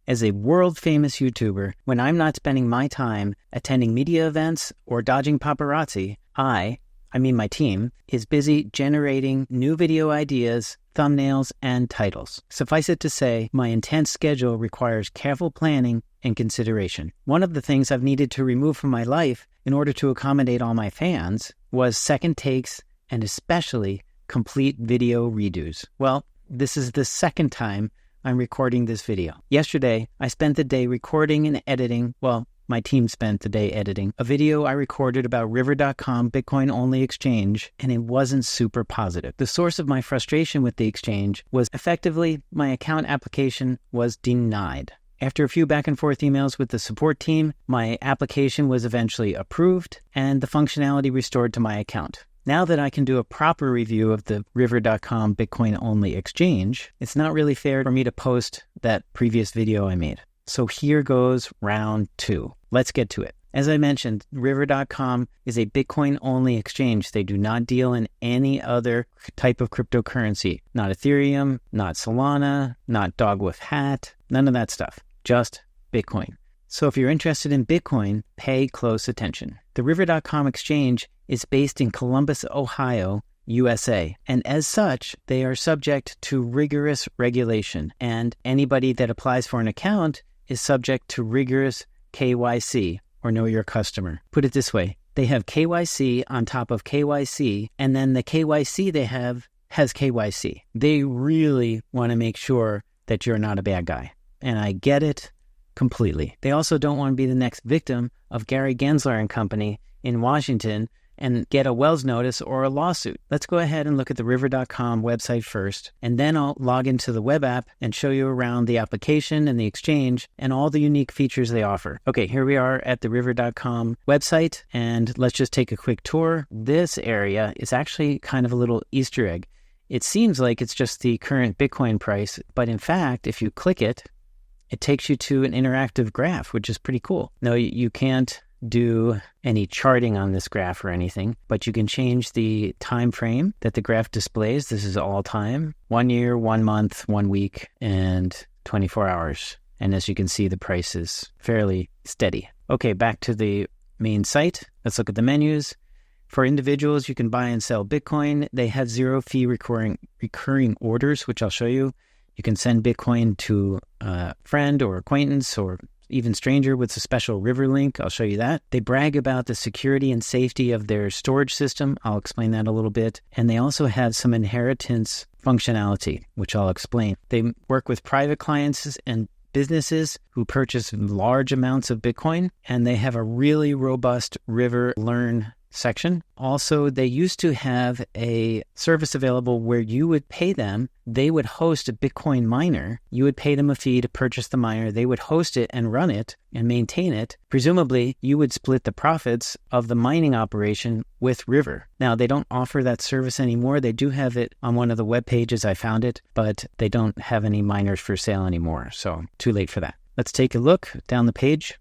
As a world-famous YouTuber, when I'm not spending my time attending media events or dodging paparazzi, my team, is busy generating new video ideas, thumbnails, and titles. Suffice it to say, my intense schedule requires careful planning and consideration. One of the things I've needed to remove from my life in order to accommodate all my fans was second takes and especially complete video redos. Well, this is the second time I'm recording this video. Yesterday, I spent the day recording and editing, my team spent the day editing, a video I recorded about River.com Bitcoin-only exchange, and it wasn't super positive. The source of my frustration with the exchange was effectively my account application was denied. After a few back and forth emails with the support team, my application was eventually approved and the functionality restored to my account. Now that I can do a proper review of the River.com Bitcoin-only exchange, it's not really fair for me to post that previous video I made. So here goes round 2. Let's get to it. As I mentioned, River.com is a Bitcoin-only exchange. They do not deal in any other type of cryptocurrency. Not Ethereum, not Solana, not Dogwoof Hat, none of that stuff. Just Bitcoin. So if you're interested in Bitcoin, pay close attention. The River.com exchange is based in Columbus, Ohio, USA, and as such, they are subject to rigorous regulation, and anybody that applies for an account is subject to rigorous KYC, or Know Your Customer. Put it this way, they have KYC on top of KYC, and then the KYC they have has KYC. They really want to make sure that you're not a bad guy, and I get it completely. They also don't want to be the next victim of Gary Gensler and company in Washington and get a Wells notice or a lawsuit. Let's go ahead and look at the River.com website first, and then I'll log into the web app and show you around the application and the exchange and all the unique features they offer. Okay, here we are at the River.com website, and let's just take a quick tour. This area is actually kind of a little Easter egg. It seems like it's just the current Bitcoin price, but in fact, if you click it, it takes you to an interactive graph, which is pretty cool. No, you can't do any charting on this graph or anything, but you can change the time frame that the graph displays. This is all time, 1 year, 1 month, 1 week, and 24 hours. And as you can see, the price is fairly steady. Okay, back to the main site. Let's look at the menus. For individuals, you can buy and sell Bitcoin. They have zero fee recurring orders, which I'll show you. You can send Bitcoin to a friend or acquaintance or even stranger with a special River link. I'll show you that. They brag about the security and safety of their storage system. I'll explain that a little bit. And they also have some inheritance functionality, which I'll explain. They work with private clients and businesses who purchase large amounts of Bitcoin, and they have a really robust River Learn section. Also, they used to have a service available where you would pay them. They would host a Bitcoin miner. You would pay them a fee to purchase the miner. They would host it and run it and maintain it. Presumably, you would split the profits of the mining operation with River. Now, they don't offer that service anymore. They do have it on one of the web pages. I found it, but they don't have any miners for sale anymore. So too late for that. Let's take a look down the page.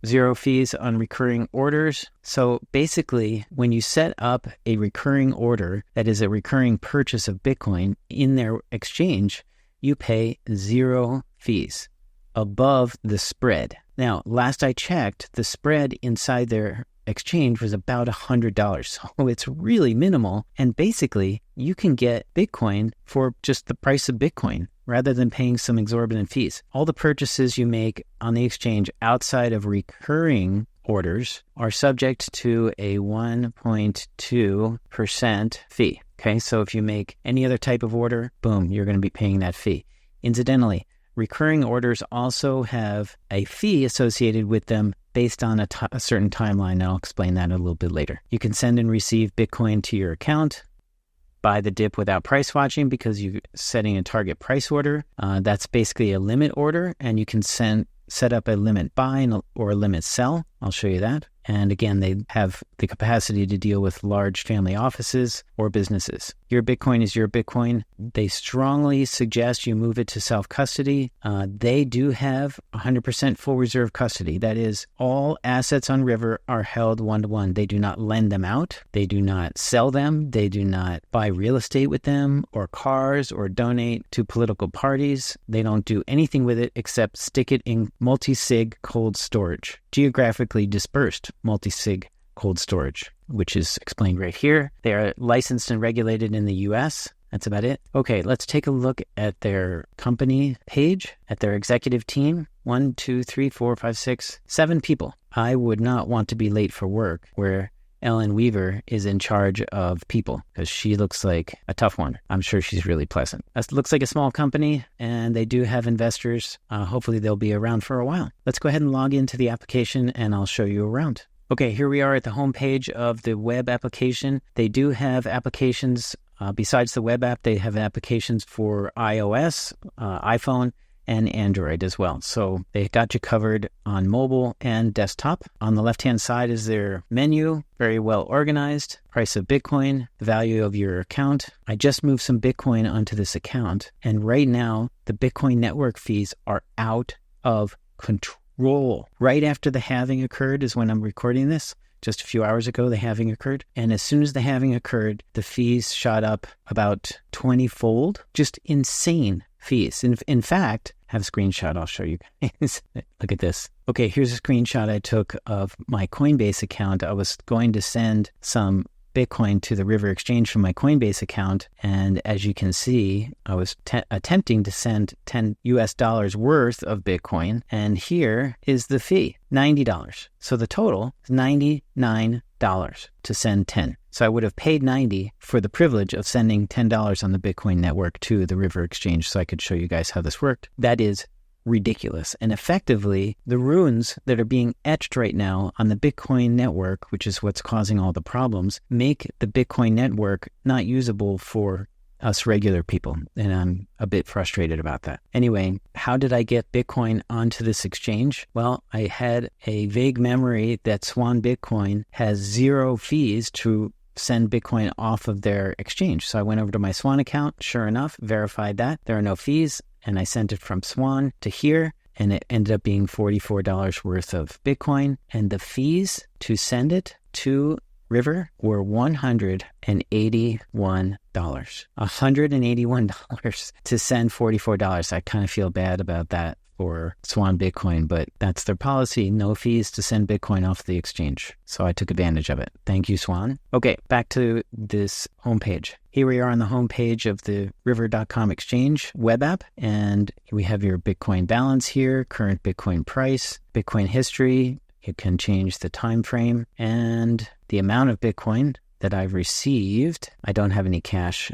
Zero fees on recurring orders. So basically, when you set up a recurring order, that is a recurring purchase of Bitcoin in their exchange, you pay zero fees above the spread. Now, last I checked, the spread inside their exchange was about $100. So it's really minimal. And basically, you can get Bitcoin for just the price of Bitcoin rather than paying some exorbitant fees. All the purchases you make on the exchange outside of recurring orders are subject to a 1.2% fee. Okay, so if you make any other type of order, boom, you're going to be paying that fee. Incidentally, recurring orders also have a fee associated with them based on a certain timeline, and I'll explain that a little bit later. You can send and receive Bitcoin to your account, buy the dip without price watching because you're setting a target price order. That's basically a limit order, and you can set up a limit buy or a limit sell. I'll show you that. And again, they have the capacity to deal with large family offices or businesses. Your Bitcoin is your Bitcoin. They strongly suggest you move it to self-custody. They do have 100% full reserve custody. That is, all assets on River are held one-to-one. They do not lend them out. They do not sell them. They do not buy real estate with them or cars or donate to political parties. They don't do anything with it except stick it in multi-sig cold storage, geographically dispersed multi-sig cold storage, which is explained right here. They are licensed and regulated in the US. That's about it. Okay, let's take a look at their company page, at their executive team. 1, 2, 3, 4, 5, 6, 7 people. I would not want to be late for work where Ellen Weaver is in charge of people because she looks like a tough one. I'm sure she's really pleasant. It looks like a small company and they do have investors. Hopefully they'll be around for a while. Let's go ahead and log into the application and I'll show you around. Okay, here we are at the homepage of the web application. They do have applications besides the web app. They have applications for iOS, iPhone, and Android as well. So they got you covered on mobile and desktop. On the left-hand side is their menu, very well organized. Price of Bitcoin, the value of your account. I just moved some Bitcoin onto this account, and right now the Bitcoin network fees are out of control. Right after the halving occurred is when I'm recording this. Just a few hours ago, the halving occurred. And as soon as the halving occurred, the fees shot up about 20-fold. Just insane fees. In fact, I have a screenshot I'll show you guys. Look at this. Okay, here's a screenshot I took of my Coinbase account. I was going to send some Bitcoin to the River Exchange from my Coinbase account. And as you can see, I was attempting to send $10 worth of Bitcoin. And here is the fee, $90. So the total is $99 to send 10. So I would have paid $90 for the privilege of sending $10 on the Bitcoin network to the River Exchange so I could show you guys how this worked. That is ridiculous. And effectively, the runes that are being etched right now on the Bitcoin network, which is what's causing all the problems, make the Bitcoin network not usable for us regular people. And I'm a bit frustrated about that. Anyway, how did I get Bitcoin onto this exchange? Well, I had a vague memory that Swan Bitcoin has 0 fees to send Bitcoin off of their exchange. So I went over to my Swan account, sure enough, verified that there are no fees. And I sent it from Swan to here, and it ended up being $44 worth of Bitcoin. And the fees to send it to River were $181. $181 to send $44. I kind of feel bad about that for Swan Bitcoin, but that's their policy. No fees to send Bitcoin off the exchange. So I took advantage of it. Thank you, Swan. Okay, back to this homepage. Here we are on the homepage of the River.com exchange web app, and we have your Bitcoin balance here, current Bitcoin price, Bitcoin history. You can change the time frame and the amount of Bitcoin that I've received. I don't have any cash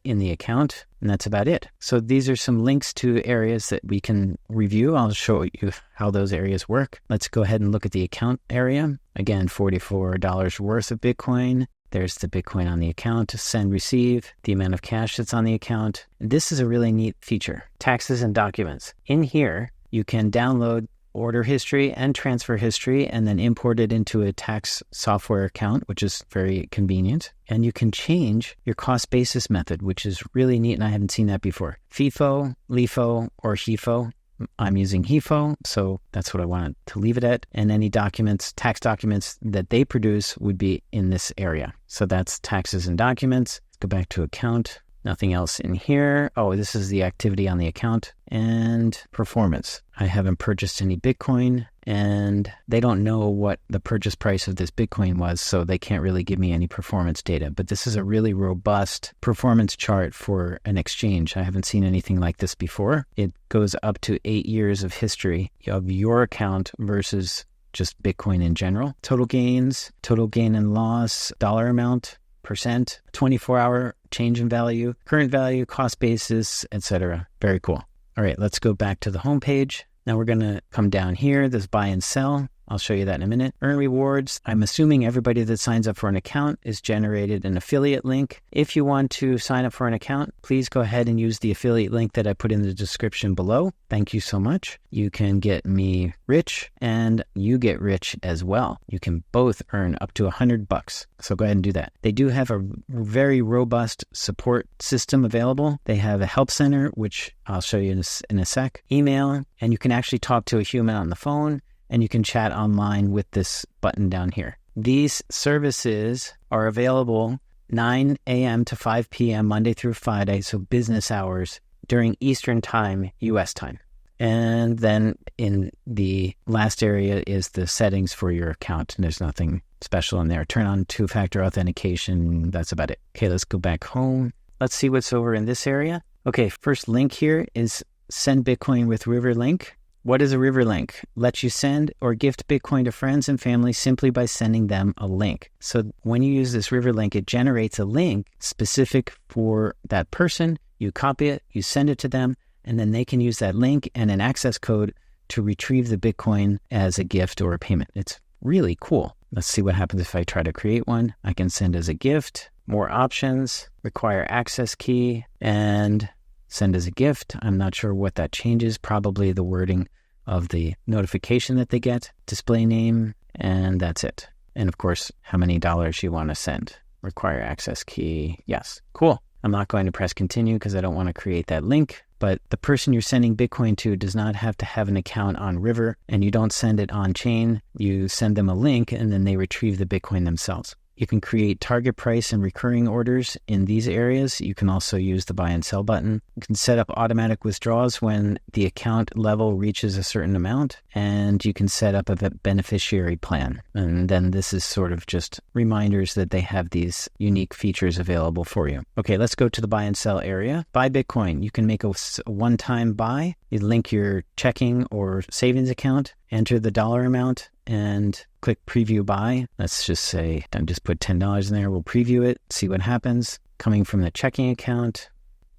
in the account, and that's about it. So these are some links to areas that we can review. I'll show you how those areas work. Let's go ahead and look at the account area. Again, $44 worth of Bitcoin. There's the Bitcoin on the account to send, receive, the amount of cash that's on the account. This is a really neat feature. Taxes and documents. In here, you can download order history and transfer history and then import it into a tax software account, which is very convenient. And you can change your cost basis method, which is really neat, and I haven't seen that before. FIFO, LIFO, or HIFO. I'm using HIFO, so that's what I wanted to leave it at. And any documents, tax documents that they produce would be in this area. So that's taxes and documents. Let's go back to account. Nothing else in here. Oh, this is the activity on the account and performance. I haven't purchased any Bitcoin, and they don't know what the purchase price of this Bitcoin was, so they can't really give me any performance data. But this is a really robust performance chart for an exchange. I haven't seen anything like this before. It goes up to 8 years of history of your account versus just Bitcoin in general. Total gains, total gain and loss, dollar amount, percent, 24-hour change in value, current value, cost basis, etc. Very cool. All right, let's go back to the home page. Now we're going to come down here, this buy and sell. I'll show you that in a minute. Earn rewards. I'm assuming everybody that signs up for an account is generated an affiliate link. If you want to sign up for an account, please go ahead and use the affiliate link that I put in the description below. Thank you so much. You can get me rich and you get rich as well. You can both earn up to $100. So go ahead and do that. They do have a very robust support system available. They have a help center, which I'll show you in a sec, email, and you can actually talk to a human on the phone, and you can chat online with this button down here. These services are available 9 a.m. to 5 p.m. Monday through Friday, so business hours during Eastern Time, U.S. time. And then in the last area is the settings for your account, and there's nothing special in there. Turn on two-factor authentication. That's about it. Okay, let's go back home. Let's see what's over in this area. Okay, first link here is send Bitcoin with River Link. What is a River Link? Lets you send or gift Bitcoin to friends and family simply by sending them a link. So when you use this River Link, it generates a link specific for that person. You copy it, you send it to them, and then they can use that link and an access code to retrieve the Bitcoin as a gift or a payment. It's really cool. Let's see what happens if I try to create one. I can send as a gift, more options, require access key, and send as a gift. I'm not sure what that changes. Probably the wording of the notification that they get, display name, and that's it. And of course, how many dollars you want to send. Require access key. Yes. Cool. I'm not going to press continue because I don't want to create that link. But the person you're sending Bitcoin to does not have to have an account on River, and you don't send it on chain. You send them a link and then they retrieve the Bitcoin themselves. You can create target price and recurring orders in these areas. You can also use the buy and sell button. You can set up automatic withdrawals when the account level reaches a certain amount, and you can set up a beneficiary plan. And then this is sort of just reminders that they have these unique features available for you. Okay, let's go to the buy and sell area. Buy Bitcoin. You can make a one-time buy. You link your checking or savings account, enter the dollar amount, and click preview buy. Let's just say, just put $10 in there. We'll preview it, see what happens. Coming from the checking account,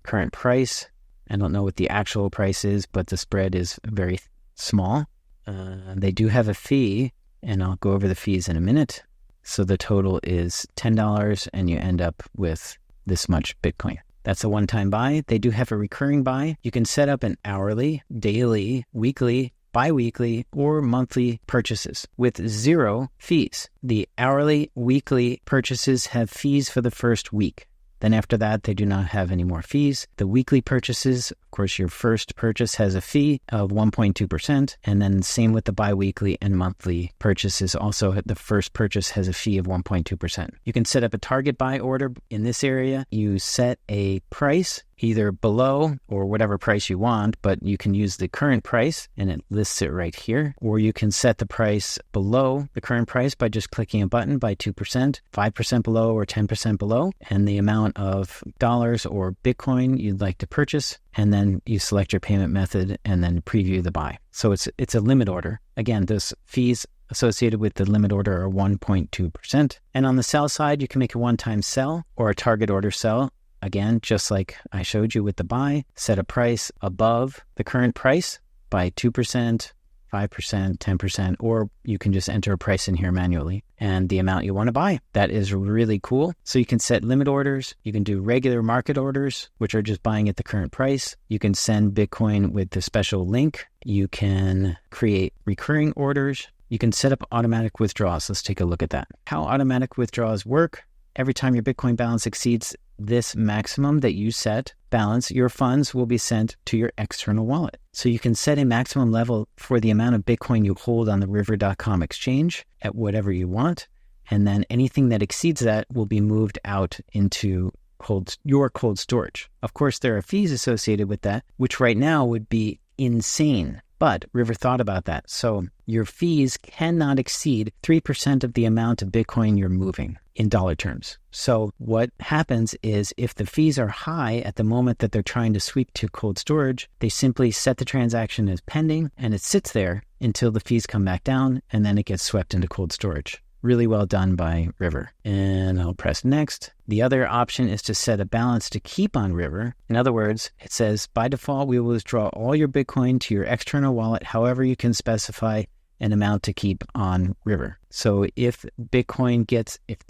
current price. I don't know what the actual price is, but the spread is very small. They do have a fee, and I'll go over the fees in a minute. So the total is $10, and you end up with this much Bitcoin. That's a one-time buy. They do have a recurring buy. You can set up an hourly, daily, weekly, bi-weekly, or monthly purchases with 0 fees. The hourly, weekly purchases have fees for the first week. Then after that, they do not have any more fees. The weekly purchases, of course, your first purchase has a fee of 1.2%. And then same with the bi-weekly and monthly purchases. Also, the first purchase has a fee of 1.2%. You can set up a target buy order in this area. You set a price, either below or whatever price you want, but you can use the current price and it lists it right here. Or you can set the price below the current price by just clicking a button by 2%, 5% below, or 10% below, and the amount of dollars or Bitcoin you'd like to purchase. And then you select your payment method and then preview the buy. So it's a limit order. Again, those fees associated with the limit order are 1.2%. And on the sell side, you can make a one-time sell or a target order sell. Again, just like I showed you with the buy, set a price above the current price by 2%, 5%, 10%, or you can just enter a price in here manually and the amount you want to buy. That is really cool. So you can set limit orders. You can do regular market orders, which are just buying at the current price. You can send Bitcoin with the special link. You can create recurring orders. You can set up automatic withdrawals. Let's take a look at that. How automatic withdrawals work. Every time your Bitcoin balance exceeds this maximum that you set balance, your funds will be sent to your external wallet. So you can set a maximum level for the amount of Bitcoin you hold on the river.com exchange at whatever you want. And then anything that exceeds that will be moved out into your cold storage. Of course, there are fees associated with that, which right now would be insane. But River thought about that. So your fees cannot exceed 3% of the amount of Bitcoin you're moving in dollar terms. So what happens is if the fees are high at the moment that they're trying to sweep to cold storage, they simply set the transaction as pending and it sits there until the fees come back down and then it gets swept into cold storage. Really well done by River. And I'll press next. The other option is to set a balance to keep on River. In other words, it says, by default, we will withdraw all your Bitcoin to your external wallet. However, you can specify an amount to keep on River. So if the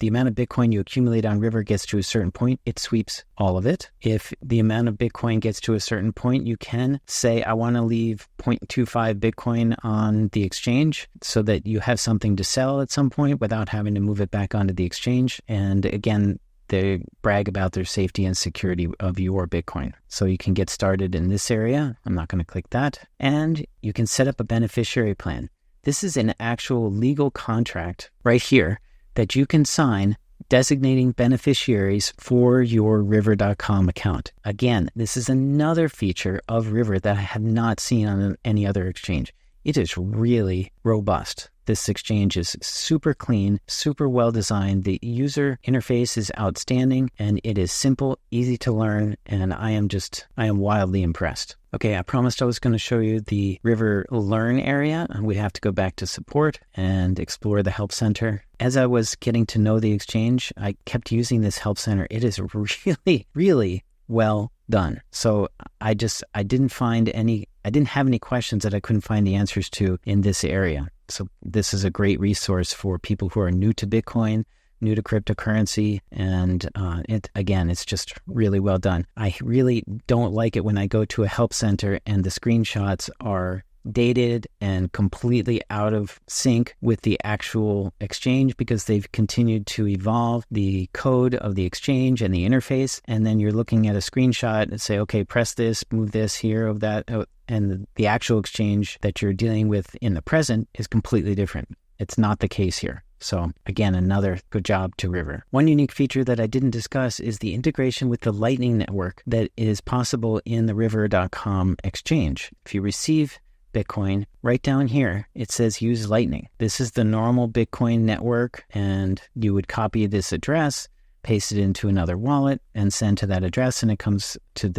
amount of Bitcoin you accumulate on River gets to a certain point, it sweeps all of it. If the amount of Bitcoin gets to a certain point, you can say, I want to leave 0.25 Bitcoin on the exchange so that you have something to sell at some point without having to move it back onto the exchange. And again, they brag about their safety and security of your Bitcoin. So you can get started in this area. I'm not going to click that. And you can set up a beneficiary plan. This is an actual legal contract right here that you can sign designating beneficiaries for your River.com account. Again, this is another feature of River that I have not seen on any other exchange. It is really robust. This exchange is super clean, super well designed. The user interface is outstanding, and it is simple, easy to learn, and I am wildly impressed. Okay, I promised I was going to show you the River Learn area, and we have to go back to support and explore the help center. As I was getting to know the exchange, I kept using this help center. It is really, really well done. So I didn't have any questions that I couldn't find the answers to in this area. So this is a great resource for people who are new to Bitcoin, new to cryptocurrency, and it's just really well done. I really don't like it when I go to a help center and the screenshots are dated and completely out of sync with the actual exchange because they've continued to evolve the code of the exchange and the interface. And then you're looking at a screenshot and say, okay, press this, move this here, of that. And the actual exchange that you're dealing with in the present is completely different. It's not the case here. So again, another good job to River. One unique feature that I didn't discuss is the integration with the Lightning Network that is possible in the River.com exchange. If you receive Bitcoin, right down here, it says use Lightning. This is the normal Bitcoin network, and you would copy this address, paste it into another wallet, and send to that address, and it comes to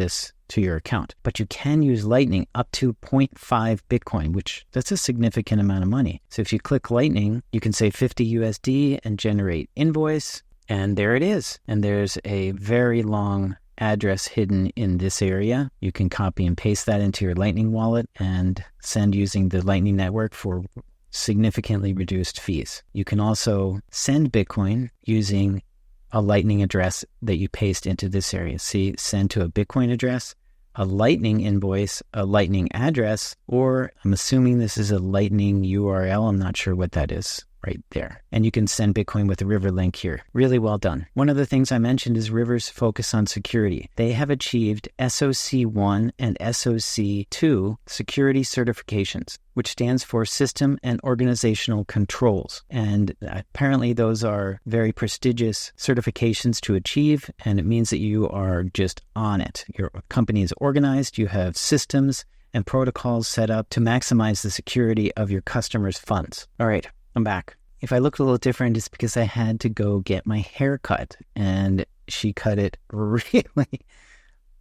your account. But you can use Lightning up to 0.5 Bitcoin, that's a significant amount of money. So if you click Lightning, you can say 50 USD and generate invoice, and there it is. And there's a very long address hidden in this area. You can copy and paste that into your Lightning wallet and send using the Lightning Network for significantly reduced fees. You can also send Bitcoin using a Lightning address that you paste into this area. See, send to a Bitcoin address, a Lightning invoice, a Lightning address, or I'm assuming this is a Lightning URL. I'm not sure what that is right there. And you can send Bitcoin with a River link here. Really well done. One of the things I mentioned is River's focus on security. They have achieved SOC 1 and SOC 2 security certifications, which stands for System and Organizational Controls. And apparently those are very prestigious certifications to achieve, and it means that you are just on it. Your company is organized, you have systems and protocols set up to maximize the security of your customers' funds. All right, I'm back. If I look a little different, it's because I had to go get my hair cut, and she cut it really,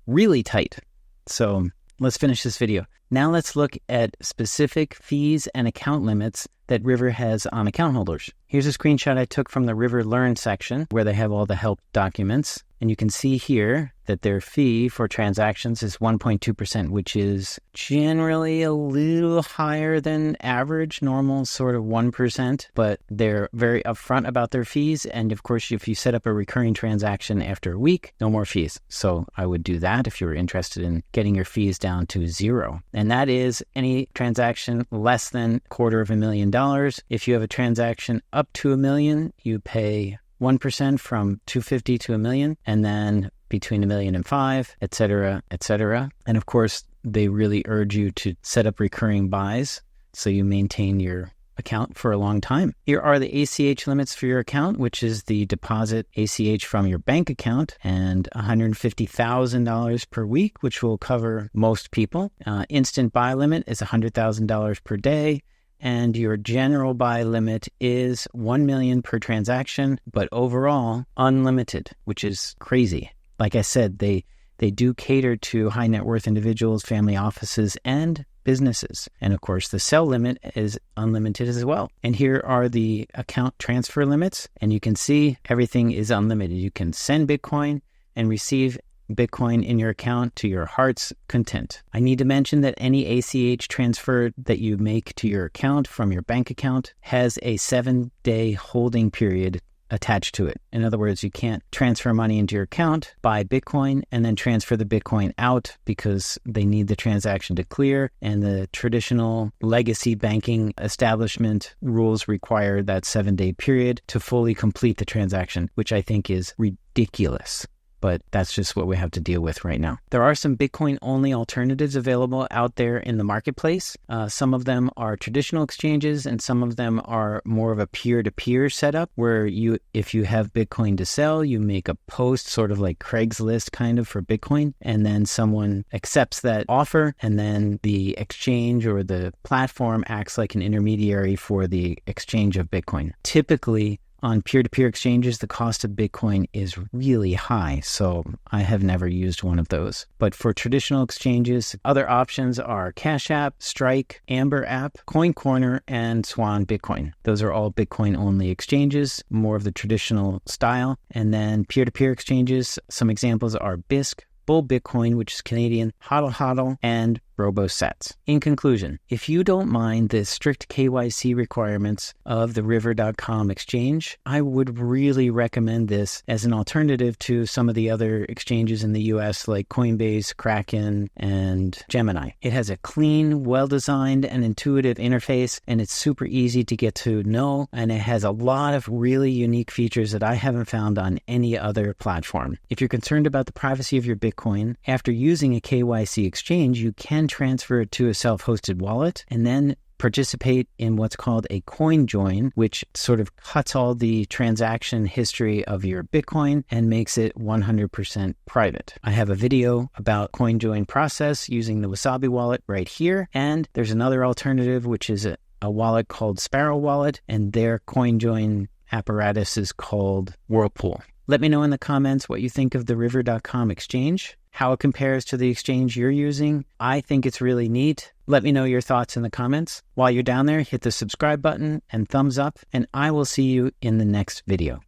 really tight. So let's finish this video. Now let's look at specific fees and account limits that River has on account holders. Here's a screenshot I took from the River Learn section where they have all the help documents. And you can see here that their fee for transactions is 1.2%, which is generally a little higher than average, normal sort of 1%, but they're very upfront about their fees. And of course, if you set up a recurring transaction after a week, no more fees. So I would do that if you were interested in getting your fees down to zero. And that is any transaction less than $250,000. If you have a transaction up to $1 million, you pay 1% from $250 to $1 million, and then between $1 million and $5 million, et cetera, et cetera. And of course, they really urge you to set up recurring buys so you maintain your account for a long time. Here are the ACH limits for your account, which is the deposit ACH from your bank account, and $150,000 per week, which will cover most people. Instant buy limit is $100,000 per day. And your general buy limit is $1 million per transaction, but overall unlimited, which is crazy. Like I said, they do cater to high net worth individuals, family offices, and businesses. And of course, the sell limit is unlimited as well. And here are the account transfer limits. And you can see everything is unlimited. You can send Bitcoin and receive Bitcoin in your account to your heart's content. I need to mention that any ACH transfer that you make to your account from your bank account has a 7-day holding period attached to it. In other words, you can't transfer money into your account, buy Bitcoin, and then transfer the Bitcoin out because they need the transaction to clear. And the traditional legacy banking establishment rules require that 7-day period to fully complete the transaction, which I think is ridiculous. But that's just what we have to deal with right now. There are some Bitcoin-only alternatives available out there in the marketplace. Some of them are traditional exchanges, and some of them are more of a peer-to-peer setup, where if you have Bitcoin to sell, you make a post, sort of like Craigslist kind of for Bitcoin, and then someone accepts that offer, and then the exchange or the platform acts like an intermediary for the exchange of Bitcoin. Typically, on peer-to-peer exchanges, the cost of Bitcoin is really high, so I have never used one of those. But for traditional exchanges, other options are Cash App, Strike, Amber App, Coin Corner, and Swan Bitcoin. Those are all Bitcoin-only exchanges, more of the traditional style. And then peer-to-peer exchanges, some examples are Bisq, Bull Bitcoin, which is Canadian, Hodl Hodl, and RoboSats. In conclusion, if you don't mind the strict KYC requirements of the River.com exchange, I would really recommend this as an alternative to some of the other exchanges in the US like Coinbase, Kraken, and Gemini. It has a clean, well-designed, and intuitive interface, and it's super easy to get to know, and it has a lot of really unique features that I haven't found on any other platform. If you're concerned about the privacy of your Bitcoin, after using a KYC exchange, you can transfer it to a self-hosted wallet and then participate in what's called a coin join, which sort of cuts all the transaction history of your Bitcoin and makes it 100% private. I have a video about coin join process using the Wasabi wallet right here. And there's another alternative, which is a wallet called Sparrow Wallet, and their coin join apparatus is called Whirlpool. Let me know in the comments what you think of the River.com exchange, how it compares to the exchange you're using. I think it's really neat. Let me know your thoughts in the comments. While you're down there, hit the subscribe button and thumbs up, and I will see you in the next video.